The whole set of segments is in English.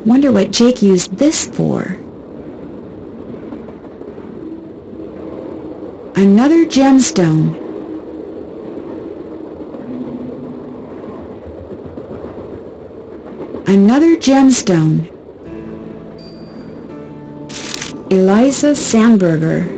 Wonder what Jake used this for. Another gemstone. Another gemstone. Eliza Sandberger.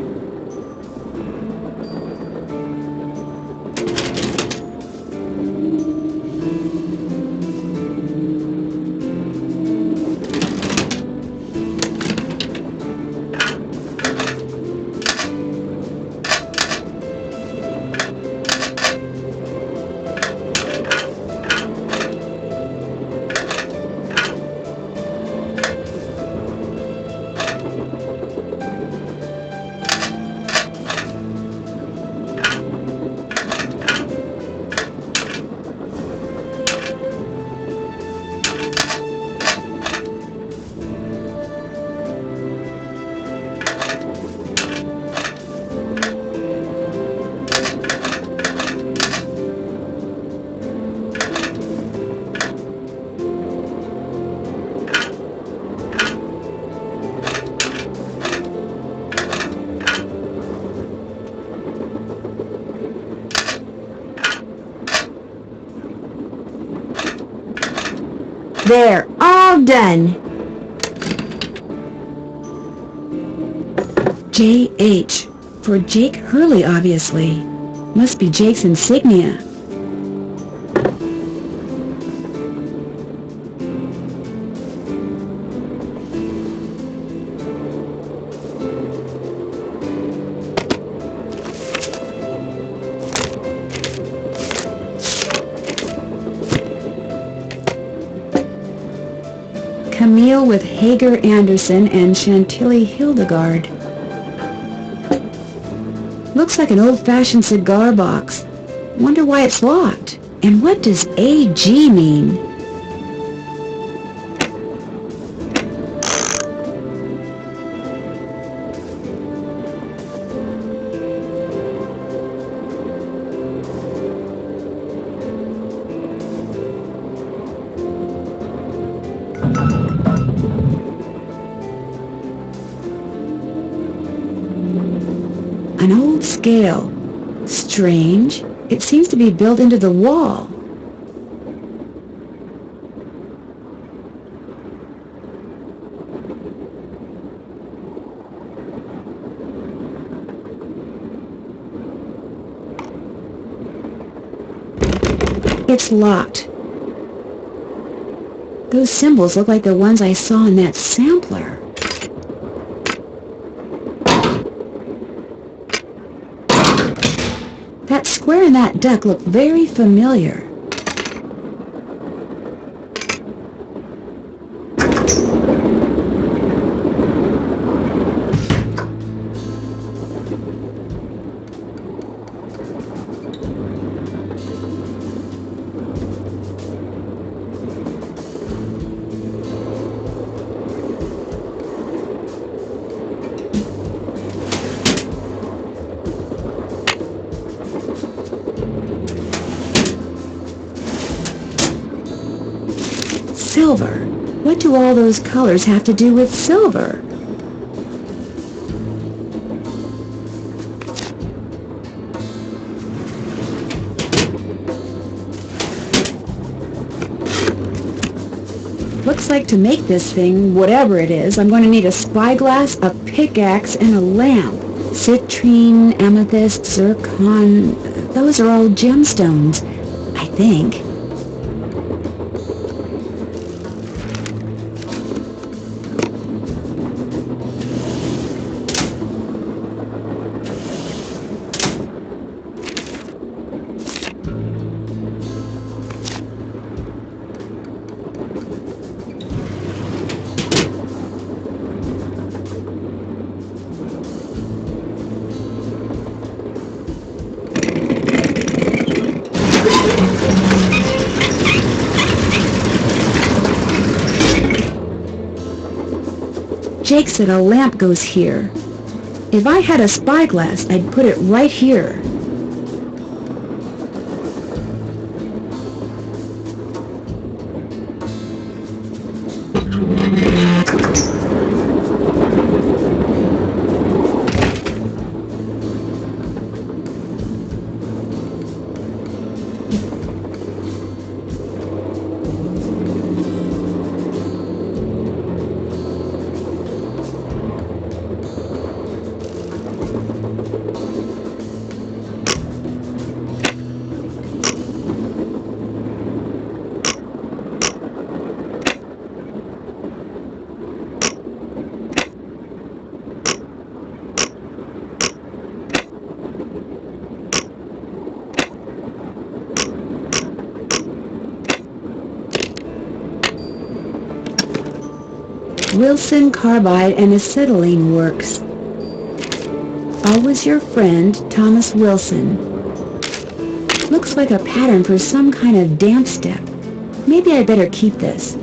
There, all done. J.H. For Jake Hurley, obviously. Must be Jake's insignia. Camille with Hager Anderson and Chantilly Hildegard. Looks like an old-fashioned cigar box. Wonder why it's locked. And what does AG mean? An old scale. Strange. It seems to be built into the wall. It's locked. Those symbols look like the ones I saw in that sampler. That square and that duck look very familiar. Silver. What do all those colors have to do with silver? Looks like to make this thing, whatever it is, I'm going to need a spyglass, a pickaxe, and a lamp. Citrine, amethyst, zircon, those are all gemstones, I think. Jake said a lamp goes here. If I had a spyglass, I'd put it right here. Wilson Carbide and Acetylene Works. Always your friend, Thomas Wilson. Looks like a pattern for some kind of damp step. Maybe I better keep this.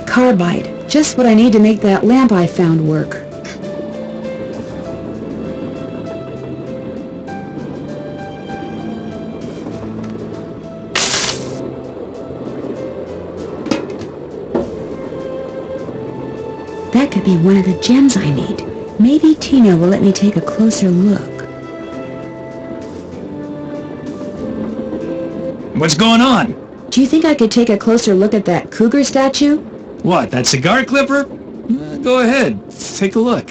Carbide. Just what I need to make that lamp I found work. That could be one of the gems I need. Maybe Tina will let me take a closer look. What's going on? Do you think I could take a closer look at that cougar statue? What, that cigar clipper? Go ahead. Take a look.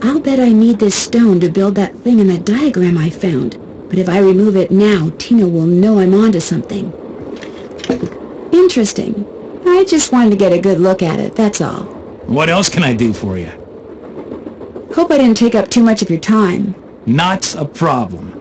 I'll bet I need this stone to build that thing in that diagram I found. But if I remove it now, Tina will know I'm onto something. Interesting. I just wanted to get a good look at it, that's all. What else can I do for you? Hope I didn't take up too much of your time. Not a problem.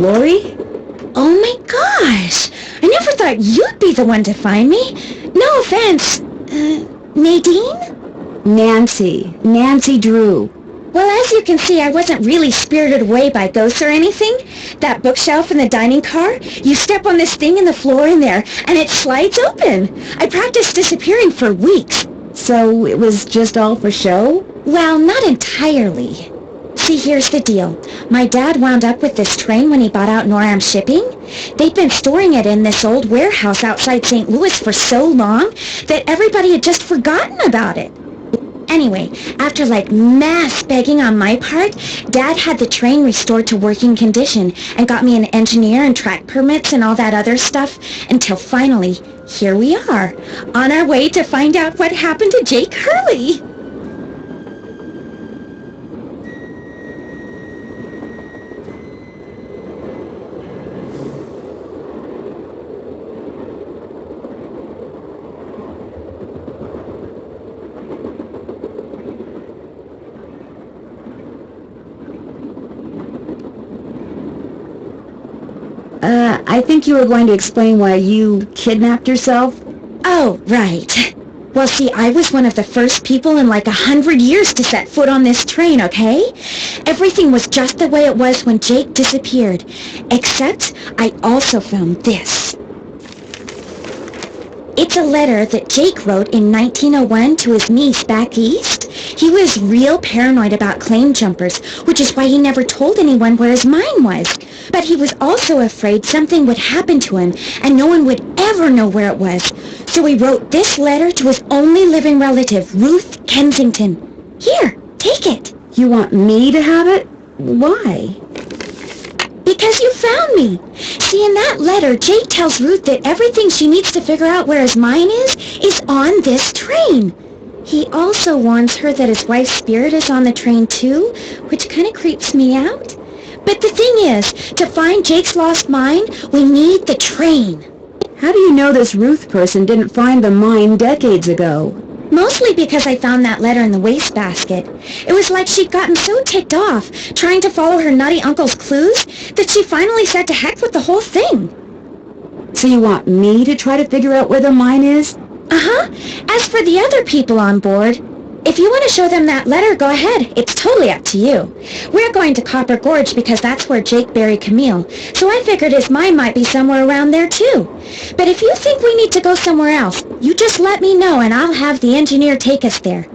Lori? Oh my gosh! I never thought you'd be the one to find me. No offense. Nadine? Nancy Drew. Well, as you can see, I wasn't really spirited away by ghosts or anything. That bookshelf in the dining car, you step on this thing in the floor in there, and it slides open. I practiced disappearing for weeks. So it was just all for show? Well, not entirely. See, here's the deal. My dad wound up with this train when he bought out Noram Shipping. They'd been storing it in this old warehouse outside St. Louis for so long that everybody had just forgotten about it. Anyway, after mass begging on my part, Dad had the train restored to working condition and got me an engineer and track permits and all that other stuff until finally, here we are, on our way to find out what happened to Jake Hurley. I think you were going to explain why you kidnapped yourself. Oh, right. Well, see, I was one of the first people in 100 years to set foot on this train, okay? Everything was just the way it was when Jake disappeared. Except I also found this. It's a letter that Jake wrote in 1901 to his niece back east. He was real paranoid about claim jumpers, which is why he never told anyone where his mine was. But he was also afraid something would happen to him, and no one would ever know where it was. So he wrote this letter to his only living relative, Ruth Kensington. Here, take it. You want me to have it? Why? Because you found me. See, in that letter, Jake tells Ruth that everything she needs to figure out where his mine is on this train. He also warns her that his wife's spirit is on the train too, which kind of creeps me out. But the thing is, to find Jake's lost mine, we need the train. How do you know this Ruth person didn't find the mine decades ago? Mostly because I found that letter in the wastebasket. It was like she'd gotten so ticked off trying to follow her nutty uncle's clues that she finally said to heck with the whole thing. So you want me to try to figure out where the mine is? Uh-huh. As for the other people on board, if you want to show them that letter, go ahead. It's totally up to you. We're going to Copper Gorge because that's where Jake buried Camille, so I figured his mine might be somewhere around there too. But if you think we need to go somewhere else, you just let me know and I'll have the engineer take us there.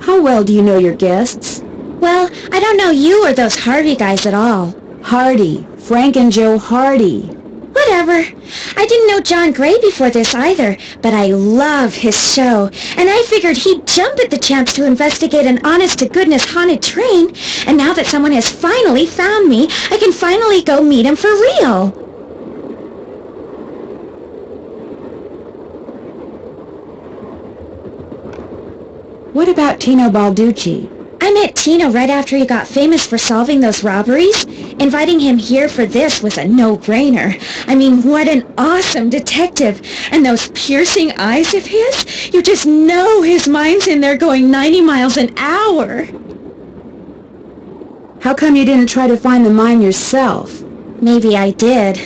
How well do you know your guests? Well, I don't know you or those Harvey guys at all. Hardy. Frank and Joe Hardy. Whatever. I didn't know John Gray before this either, but I love his show, and I figured he'd jump at the chance to investigate an honest-to-goodness haunted train, and now that someone has finally found me, I can finally go meet him for real. What about Tino Balducci? I met Tino right after he got famous for solving those robberies. Inviting him here for this was a no-brainer. I mean, what an awesome detective. And those piercing eyes of his, you just know his mind's in there going 90 miles an hour. How come you didn't try to find the mine yourself? Maybe I did.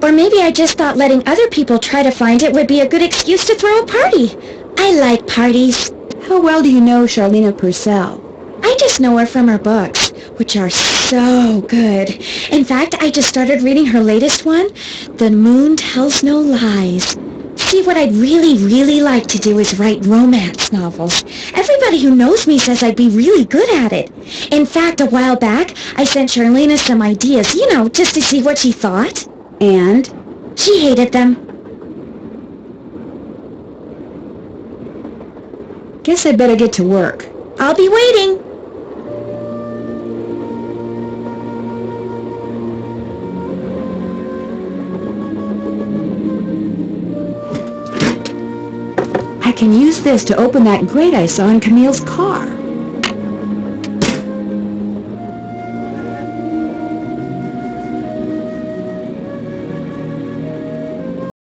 Or maybe I just thought letting other people try to find it would be a good excuse to throw a party. I like parties. How well do you know Charlena Purcell? I just know her from her books, which are so good. In fact, I just started reading her latest one, The Moon Tells No Lies. See, what I'd really like to do is write romance novels. Everybody who knows me says I'd be really good at it. In fact, a while back, I sent Charlena some ideas, just to see what she thought. And? She hated them. Guess I better get to work. I'll be waiting. I can use this to open that grate I saw in Camille's car.